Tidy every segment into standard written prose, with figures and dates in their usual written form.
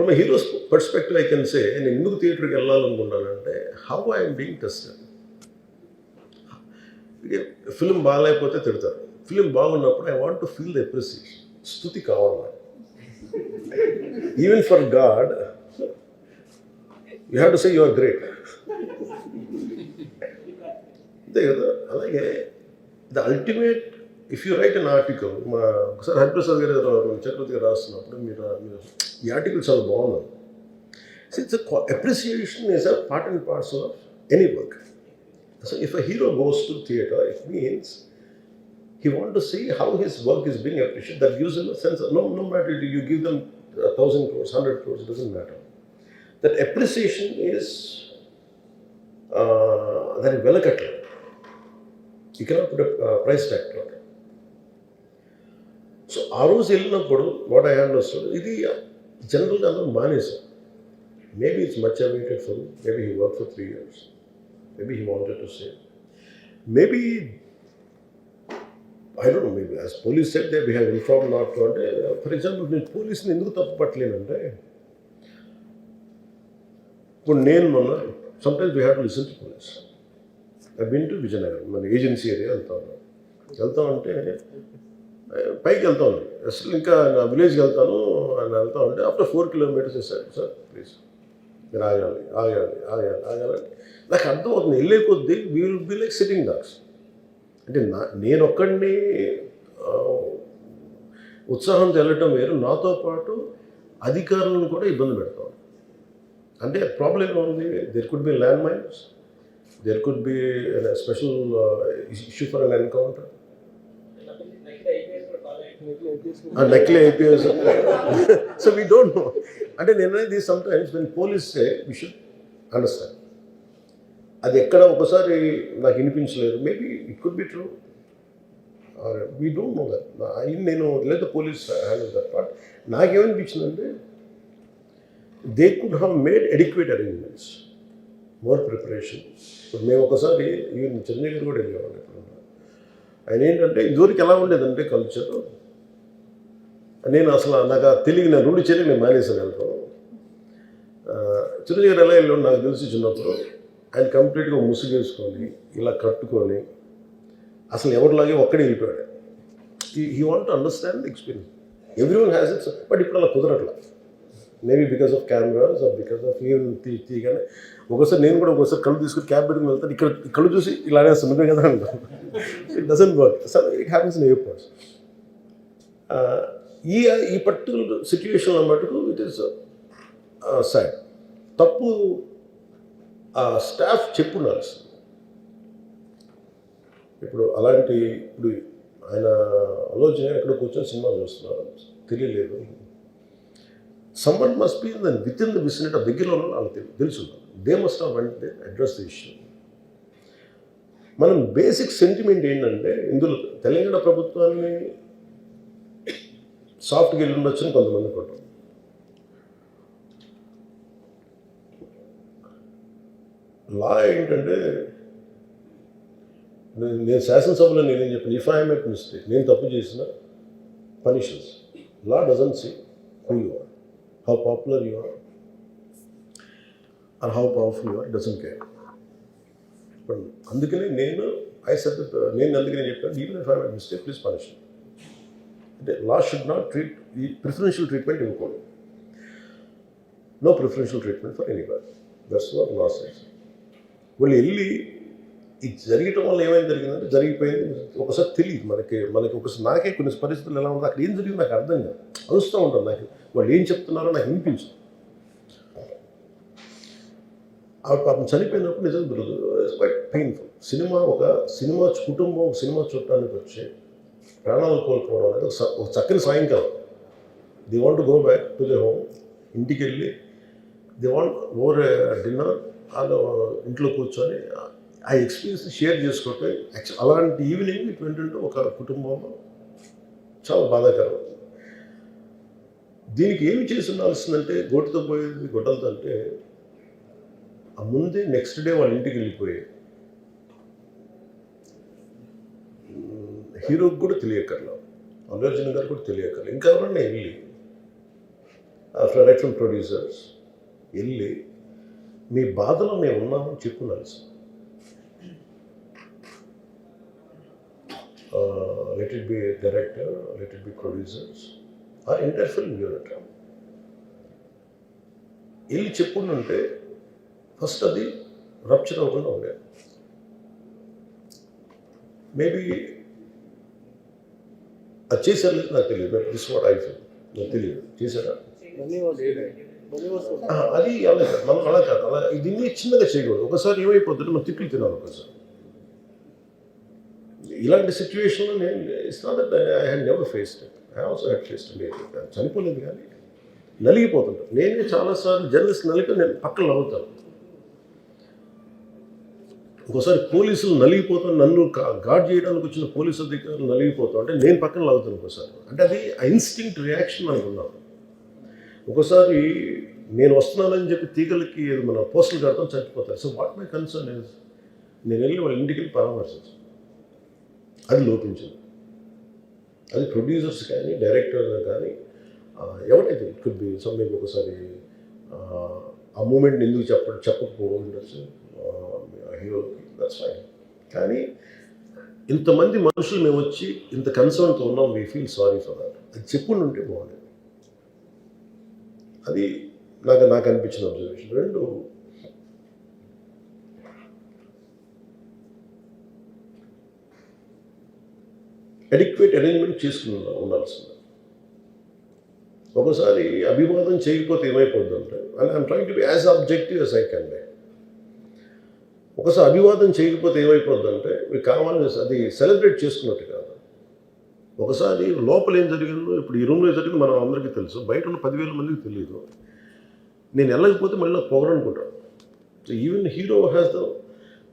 From a hero's perspective I can say నేను ఎందుకు థియేటర్కి వెళ్ళాలనుకుంటానంటే how I'm being tested. Film బాగాలేకపోతే తిడతారు, ఫిలిం బాగున్నప్పుడు I want to feel the appreciation. స్తుతి కావాలి. Even for God you have to say you are great. అంతే కదా. అలాగే the ultimate if you write an article, ఒకసారి హరిప్రసాద్ గారు చక్రవర్తి గారు రాస్తున్నప్పుడు మీరు ఈ ఆర్టికల్ చాలా బాగుంది. It's appreciation is a part and parcel of any work. So if a hero goes to theatre it means he want to see how his work is being appreciated. That gives him a sense of, no matter you give them 1,000 crores, 100 crores, it doesn't matter. That appreciation is that is velakatla. You cannot put a price tag to it. So ఆ రోజు వెళ్ళినప్పుడు what I understood, ఇది జనరల్గా అందరూ మానేశారు. Maybe it's much awaited for maybe he work for 3 years, maybe he wanted to say, maybe I don't know, maybe as police said that we have informed not to. అంటే for example నేను పోలీసుని ఎందుకు తప్పు పట్టలేనంటే, ఇప్పుడు నేను మొన్న sometimes we have to listen to police. I been to Vizianagaram, మన agency area వెళ్తా ఉంటే పైకి వెళ్తా ఉంది, అసలు ఇంకా నా విలేజ్కి వెళ్తాను అని వెళ్తా ఉంటే ఆఫ్టర్ 4 kilometers సార్ ప్లీజ్ మీరు ఆగాలి. నాకు అర్థమవుతుంది, వెళ్ళే కొద్దీ we will be like sitting dogs. అంటే నేను ఒక్కడిని ఉత్సాహంతో వెళ్ళటం వేరు, నాతో పాటు అధికారులను కూడా ఇబ్బంది పెడతాం. అంటే ప్రాబ్లం ఏమో ఉంది, there could be land mines, there could be special issue for an encounter, నకిలీ IPS. So we don't know. అంటే నేను అనేది sometimes when police say we should understand. అది ఎక్కడ ఒకసారి నాకు వినిపించలేదు, maybe it could be true, we don't know that. నేను లేదా పోలీస్ హ్యాండిల్ దట్ పార్ట్. నాకేమనిపించిందంటే they could have made adequate arrangements, more preparation. ఇప్పుడు మేము ఒకసారి ఈవెన్ చంద్రగిరి కూడా వెళ్ళేవాళ్ళు. ఇప్పుడు ఆయన ఏంటంటే ఇదివరకు ఎలా ఉండేదంటే కల్చర్, నేను అసలు నాకు తెలియదు, నేను 2 చర్యలు నేను మానేసాను వెళ్తాను. చంద్రగిరి ఎలా వెళ్ళాడు నాకు తెలిసి చిన్నప్పుడు, ఆయన కంప్లీట్గా ముసుగేసుకొని ఇలా కట్టుకొని అసలు ఎవరిలాగే ఒక్కడే వెళ్ళిపోయాడు. He want to understand the experience. Everyone has its, but ఇప్పుడు అలా కుదరట్లా. Maybe because of cameras or because of even తీయగానే ఒకసారి నేను కూడా ఒకసారి కళ్ళు తీసుకుని క్యాబ్ పెట్టుకుని వెళ్తాను, ఇక్కడ కళ్ళు చూసి ఇలానే సున్నమే కదా అంటాను. It doesn't work. So it happens in airports. ఈ పర్టికులర్ సిచ్యువేషన్లో మటుకు ఇట్ ఈస్ సాడ్. తప్పు స్టాఫ్ చెప్పున్నారు. ఇప్పుడు అలాంటి ఇప్పుడు ఆయన ఆలోచన ఎక్కడ కూర్చొని సినిమా చూస్తున్నారు తెలియలేదు. Someone must be with in the vicinity of దగ్గరలో ఉన్న వాళ్ళకి తెలుసు. They must have vent they address the issue. మనం బేసిక్ సెంటిమెంట్ ఏంటంటే ఇందులో తెలంగాణ ప్రభుత్వాన్ని సాఫ్ట్గా వెళ్ళి ఉండొచ్చని కొంతమంది కొంటాం. లా ఏంటంటే నేను శాసనసభలో నేనేం చెప్పాను, ఇఫ్ ఐ మేక్ మిస్టేక్, నేను తప్పు చేసిన పనిషన్స్. Law doesn't see who you are, how popular you are are how powerful you are, doesn't care. ఇప్పుడు అందుకనే నేను అందుకనే చెప్పాను, even if I make mistake please punish. అంటే లా షుడ్ నాట్ ట్రీట్ ఈ ప్రిఫరెన్షియల్ ట్రీట్మెంట్ ఇవ్వకూడదు. No preferential treatment for anybody. That's what law says. వాళ్ళు వెళ్ళి ఇది జరగటం వల్ల ఏమైనా జరిగిందంటే జరిగిపోయింది. ఒకసారి తెలియదు మనకి ఒకసారి నాకే కొన్ని పరిస్థితులు ఎలా ఉందో అక్కడ ఏం జరిగింది నాకు అర్థం కాదు, అరుస్తూ ఉంటాను. నాకు వాళ్ళు ఏం చెప్తున్నారో నాకు వినిపించదు. ఆ పాపం చనిపోయినప్పుడు నిజం ఇట్స్ క్వైట్ పెయిన్ఫుల్. సినిమా కుటుంబం ఒక సినిమా చూడటానికి వచ్చి ప్రాణాలు కోల్పోవడం అనేది ఒక చక్కని సాయంకాలం. They want to go back to they home. ఇంటికి వెళ్ళి దే వాంట్ ఓవర్ డిన్నర్ వాళ్ళు ఇంట్లో కూర్చొని ఆ ఎక్స్పీరియన్స్ షేర్ చేసుకోవటం. అలాంటి ఈవినింగ్ ఇటువంటి ఒక కుటుంబంలో చాలా బాధాకరం. దీనికి ఏమి చేసి ఉండాల్సిందంటే గోటుతో పోయేది గొడ్డలతో అంటే ఆ ముందే నెక్స్ట్ డే వాళ్ళ ఇంటికి వెళ్ళిపోయి హీరోకి కూడా తెలియకర్లా, అల్లు అర్జున్ గారు కూడా తెలియకర్లా, ఇంకా ఎవరన్నా వెళ్ళి రైట్ ఫ్రమ్ ప్రొడ్యూసర్స్ వెళ్ళి మీ బాధలో మేము ఉన్నామని చెప్పున్నారు sir. Let it be director, let it be producers or entire film unit వెళ్ళి చెప్పుకుంటుంటే ఫస్ట్ అది రప్చర్ అవ్వకుండా ఉండేది. మేబీ అది చేశారు లేదు నాకు తెలియదు. దిస్ వాట్ ఐ ఫీల్, నాకు తెలియదు చేశారా అది అలా కాదు, మనం అలా కాదు, అలా దీన్ని చిన్నగా చేయకూడదు. ఒకసారి ఏమైపోతుంటే మనం తిట్లు తినాలి ఒకసారి. ఇలాంటి సిచ్యువేషన్లో నేను it's not that I had never faced it, I also had faced it. చనిపోలేదు కానీ నలిగిపోతుంటాను. నేనే చాలాసార్లు జర్నలిస్ట్ నలిపి నేను పక్కన నవ్వుతాను. ఒకసారి పోలీసులు నలిగిపోతాను, నన్ను గార్డ్ చేయడానికి వచ్చిన పోలీసు అధికారులు నలిగిపోతాం అంటే నేను పక్కన లాగుతాను ఒకసారి. అంటే అది ఇన్స్టింక్ట్ రియాక్షన్ మనకు ఉన్నాను. ఒకసారి నేను వస్తున్నానని చెప్పి తీగలకి మన పోస్టులు కడతాం, చచ్చిపోతారు. So what my concern is నేను వెళ్ళి వాళ్ళ ఇంటికి వెళ్ళి పరామర్శించాను. అది లోపించింది. అది ప్రొడ్యూసర్స్ కానీ డైరెక్టర్ కానీ ఎవరైతే ఇట్ కుడ్ బి సమ్థింగ్. ఒకసారి ఆ మూమెంట్ని ఎందుకు చెప్పకపోవచ్చు హీరోకి, దట్స్ ఫైన్. కానీ ఇంతమంది మనుషులు మేము వచ్చి ఇంత కన్సర్న్తో ఉన్నాం, we feel sorry for that, అది చెప్పుకుంటూ ఉంటే బాగుండేది. అది నాకు అనిపించిన అబ్జర్వేషన్. రెండు, అడిక్వేట్ అరేంజ్మెంట్ చేసుకుని ఉండాల్సింది. ఒకసారి అభివాదం చేయకపోతే ఏమైపోద్ది అంటే, and I'm trying to be as objective as I can be. ఒకసారి అభివాదం చేయకపోతే ఏమైపోద్దంటే మీకు కావాలని అది సెలబ్రేట్ చేసుకున్నట్టు కాదు. ఒకసారి లోపల ఏం జరిగిందో, ఇప్పుడు ఈ రూమ్లో జరిగింది మనం అందరికీ తెలుసు, బయట ఉన్న 10,000 మందికి తెలియదు. నేను వెళ్ళకపోతే మళ్ళీ నాకు పొగరనుకుంటాను. So even hero has the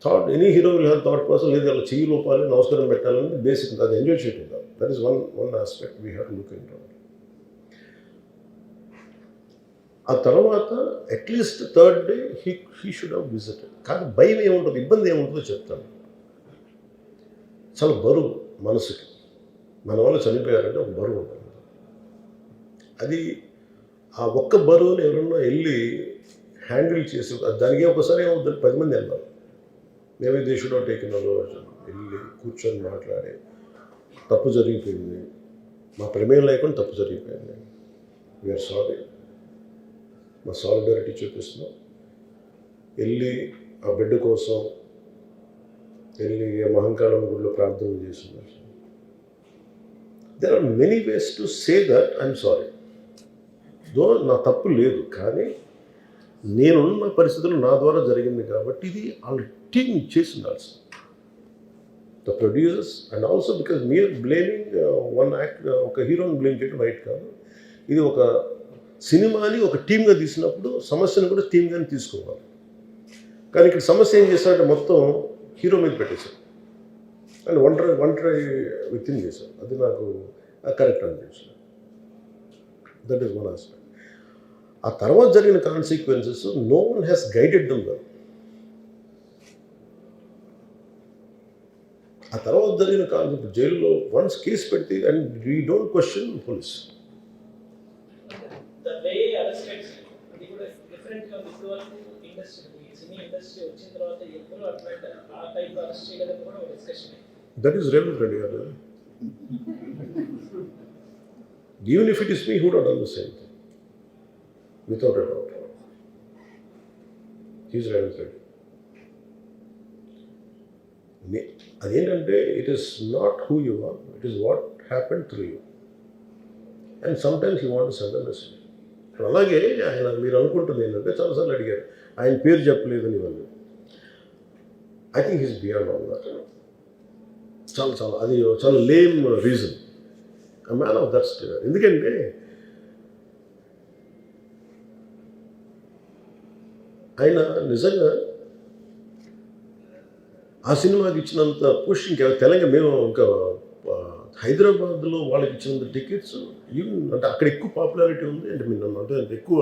thought, any hero will have thought process, లేదు అలా చెయ్యి లోపాలి, నమస్కారం పెట్టాలని బేసిక్, అది ఎంజాయ్ చేయటం కాదు. That is one aspect we have to look into. ఆ తర్వాత at least third day he should have visited. కానీ భయం ఏముంటుంది, ఇబ్బంది ఏముంటుందో చెప్తాను. చాలా బరువు మనసుకి, మన వల్ల చనిపోయారంటే ఒక బరువు ఉంటుంది. అది ఆ ఒక్క బరువుని ఎవరన్నా వెళ్ళి హ్యాండిల్ చేసి, దానికి ఒకసారి ఏమవుతుంది, 10 మంది వెళ్ళాలి. మేమే దే షుడ్ హావ్ టేకెన్ వెళ్ళి కూర్చొని మాట్లాడి, తప్పు జరిగిపోయింది, మా ప్రమేయం లేకుండా తప్పు జరిగిపోయింది, వీఆర్ సారీ, మా సాలిడారిటీ చూపిస్తున్నాం. వెళ్ళి ఆ బిడ్డ కోసం వెళ్ళి మహంకాళం గుడిలో ప్రార్థన చేస్తున్నారు. There are many ways to say that I'm sorry, though నా తప్పు లేదు, కానీ నేనున్న పరిస్థితులు నా ద్వారా జరిగింది కాబట్టి ఇది వాళ్ళ టీం చేసి ఉండాల్సి. The producers and also because మీరు బ్లేమింగ్ వన్ యాక్ట్, ఒక హీరోని బ్లేమ్ చేయడం రైట్ కాదు. ఇది ఒక సినిమాని ఒక టీమ్గా తీసినప్పుడు సమస్యను కూడా టీమ్గానే తీసుకోవాలి. కానీ ఇక్కడ సమస్య ఏం చేశారంటే మొత్తం హీరో మీద పెట్టేశారు అండ్ ఒంటరి వ్యక్తిని చేశారు. అది నాకు కరెక్ట్ అనిపించింది. That is one aspect. ఆ తర్వాత జరిగిన consequences no one has guided them well. ఆ తర్వాత జరిగిన కాన్సెప్ట్ జైల్లో వన్స్ కేసు పెడితే and we don't question police. That is relevant, Reddy. Even if it is me who would have done the same thing, without a doubt. He is relevant. అదేంటంటే it is not who you are, it is what happen through you. And sometimes you want to send a message. అలాగే ఆయన మీరు అనుకుంటుంది ఏంటంటే, చాలాసార్లు అడిగారు ఆయన పేరు చెప్పలేదని ఇవన్నీ. I think he's beyond all that. అది చాలా lame reason. Man of that stage. ఎందుకంటే ఆయన నిజంగా ఆ సినిమాకి ఇచ్చినంత పుష్ ఇంకా తెలంగాణ, మేము ఇంకా హైదరాబాద్లో వాళ్ళకి ఇచ్చినంత టికెట్స్ ఈవెన్ అంటే అక్కడ ఎక్కువ పాపులారిటీ ఉంది. అంటే మీరు అంటే ఎక్కువ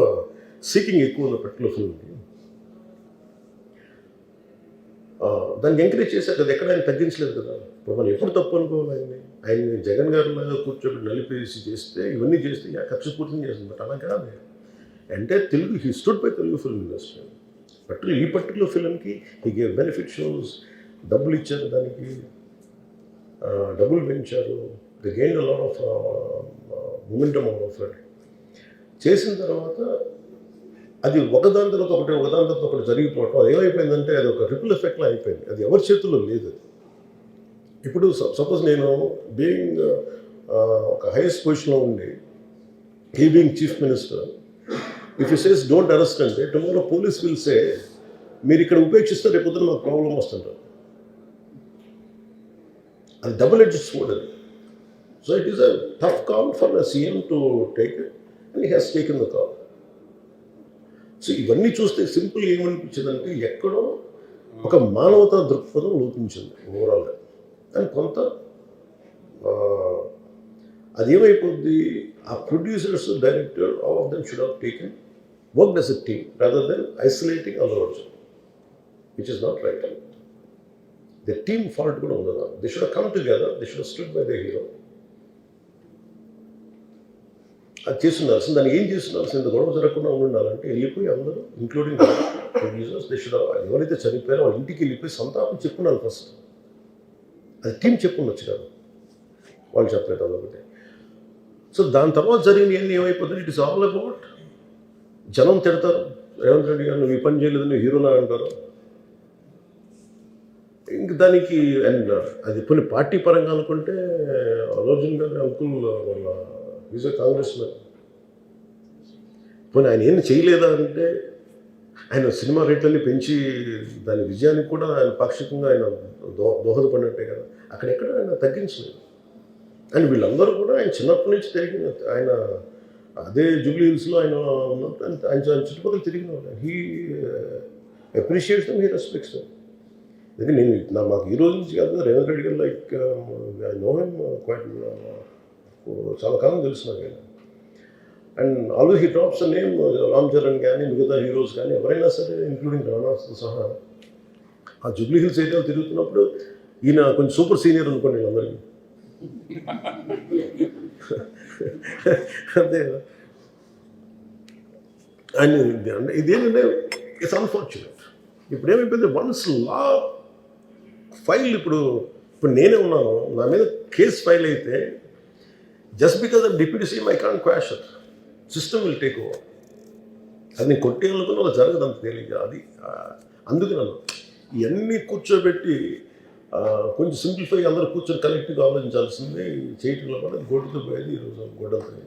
సీకింగ్ ఎక్కువ ఉన్న పర్టికులర్ ఫిల్మ్కి దాన్ని ఎంకరేజ్ చేశారు కదా. ఎక్కడ ఆయన తగ్గించలేదు కదా. మనం ఎప్పుడు తప్పు అనుకోవాలి ఆయన్ని జగన్ గారి లాగా కూర్చోబెట్టి నలిపేసి చేస్తే, ఇవన్నీ చేస్తే కక్షపూర్తం చేస్తుంది. బట్ అలా కాదు. అంటే Telugu he stood by Telugu film industry. ఈ పర్టికులర్ ఫిల్మ్కి హీ గేవ్ బెనిఫిట్ షోస్, డబ్బులు ఇచ్చారు దానికి, డబ్బులు పెంచారు. The gain lot of momentum of it. చేసిన తర్వాత అది ఒకదాని తర్వాత ఒకటి జరిగిపోవటం, అది ఏమైపోయిందంటే అది ఒక రిపుల్ ఎఫెక్ట్లో అయిపోయింది. అది ఎవరి చేతుల్లో లేదు. ఇప్పుడు సపోజ్ నేను బీయింగ్ ఒక హైయెస్ట్ పొజిషన్లో ఉండి, he being chief minister, if you says don't arrest అంటే టుమారో పోలీస్ విల్ సే మీరు ఇక్కడ ఉపేక్షిస్తే రేపు పొద్దున మాకు ప్రాబ్లం వస్తుంటారు. అది డబుల్ ఎడ్జ్డ్ స్వోర్డ్ అది. So it is a tough call for the CM to take it and he has taken the call. So ఇవన్నీ చూస్తే సింపుల్ ఏమనిపించిందంటే ఎక్కడో ఒక మానవతా దృక్పథం లోపించింది ఓవరాల్గా. అని కొంత అదేమైపోద్ది, ఆ producers, director, all of them should have taken worked as a team rather than isolating Allu Arjun, which is not right. The team fault కూడా ఉండదు. They should come together, they should stood by the hero. అది చేస్తుండాల్సింది. దాన్ని ఏం చేస్తుండాల్సింది, గొడవ జరగకుండా ఉండాలంటే వెళ్ళిపోయి అందరూ ఇంక్లూడింగ్ ప్రొడ్యూసర్స్, దే షుడ్ ఎవరైతే చనిపోయారో వాళ్ళ ఇంటికి వెళ్ళిపోయి సంతాపం చెప్పుకున్నారు ఫస్ట్. అది టీం చెప్పుండొచ్చు కదా, వాళ్ళు చెప్పలేదు అదొకటి. సో దాని తర్వాత జరిగినవన్నీ ఏమైపోతుంది, ఇట్ ఇస్ ఆల్ అబౌట్ జనం తిడతారు, రేవంత్ రెడ్డి గారు నువ్వు ఈ పని చేయలేదని హీరోలా అంటారు. ఇంక దానికి అండ్ అది కొన్ని పార్టీ పరంగా అనుకుంటే అల్లు అర్జున్ గారి అంకుల్ వాళ్ళ ఈజ్ ఎ కాంగ్రెస్ మ్యాన్. పోనీ ఆయన ఏం చేయలేదా అంటే ఆయన సినిమా రేట్లన్నీ పెంచి దాని విజయానికి కూడా ఆయన పాక్షికంగా ఆయన దోహదపడినట్టే కదా. అక్కడెక్కడ ఆయన తగ్గించలేదు. అండ్ వీళ్ళందరూ కూడా ఆయన చిన్నప్పటి నుంచి తిరిగిన, ఆయన అదే జూబ్లీ హిల్స్లో ఆయన ఉన్నప్పుడు ఆయన చుట్టుపక్కల తిరిగిన వాళ్ళు. He appreciates them, he respects them. ఇది నేను మాకు ఈ రోజు నుంచి కాదు, Revanth Reddy garu like I know him quite, చాలా కాలం తెలుసు నాకు. And always he drops the name Ram Charan కానీ మిగతా హీరోస్ కానీ ఎవరైనా సరే ఇంక్లూడింగ్ రాణాతో సహా ఆ జూబ్లీ హిల్స్ ఏరియాలో తిరుగుతున్నప్పుడు ఈయన కొంచెం సూపర్ సీనియర్ అనుకోండి వీళ్ళందరికీ. అంతే కదా. అండ్ ఇదేంటంటే ఇట్స్ అన్ఫార్చునేట్. ఇప్పుడు ఏమైపోయింది, వన్స్ లా ఫైల్ ఇప్పుడు నేనే ఉన్నాను, నా మీద కేసు ఫైల్ అయితే just because of deputy CM I can't quash it, system will take over. అది నేను కొట్టేయాలనుకున్న అలా జరగదు అంత తేలిక. అది అందుకే నన్ను ఇవన్నీ కూర్చోబెట్టి కొంచెం సింప్లిఫై అందరూ కూర్చొని కలెక్టివ్గా ఆలోచించాల్సింది చేయటంలో కూడా గోటుతో పోయేది ఈరోజు గొడవలు.